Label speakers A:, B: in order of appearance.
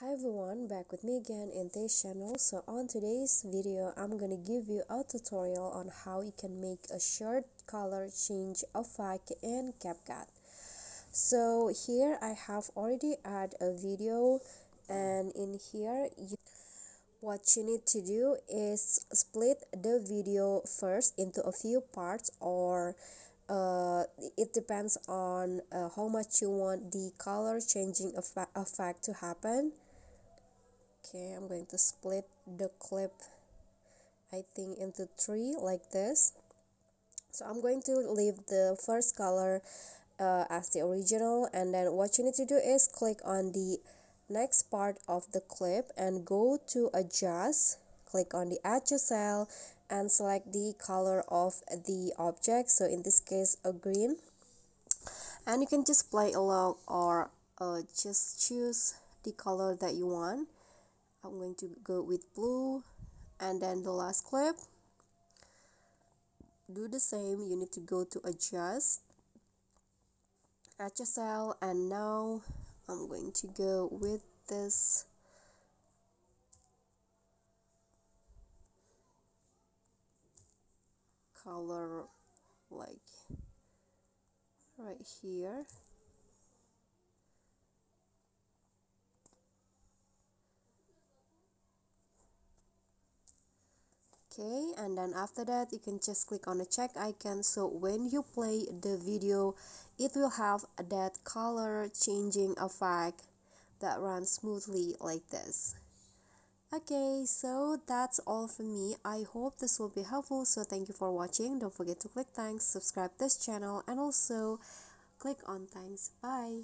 A: Hi everyone, back with me again in this channel. So on today's video, I'm gonna give you a tutorial on how you can make a shirt color change effect in CapCut. So here I have already add a video, and in here what you need to do is split the video first into a few parts, or it depends on how much you want the color changing effect to happen. Okay, I'm going to split the clip, I think, into three like this. So I'm going to leave the first color as the original, and then what you need to do is click on the next part of the clip and go to adjust, click on the add to cell and select the color of the object, so in this case a green, and you can just play along or just choose the color that you want. I'm going to go with blue, and then the last clip, do the same. You need to go to adjust, add your cell, and now I'm going to go with this color, like right here. Okay, and then after that you can just click on the check icon, so when you play the video it will have that color changing effect that runs smoothly like this. Okay, so that's all from me. I hope this will be helpful, so thank you for watching. Don't forget to click thanks, subscribe this channel, and also click on thanks. Bye.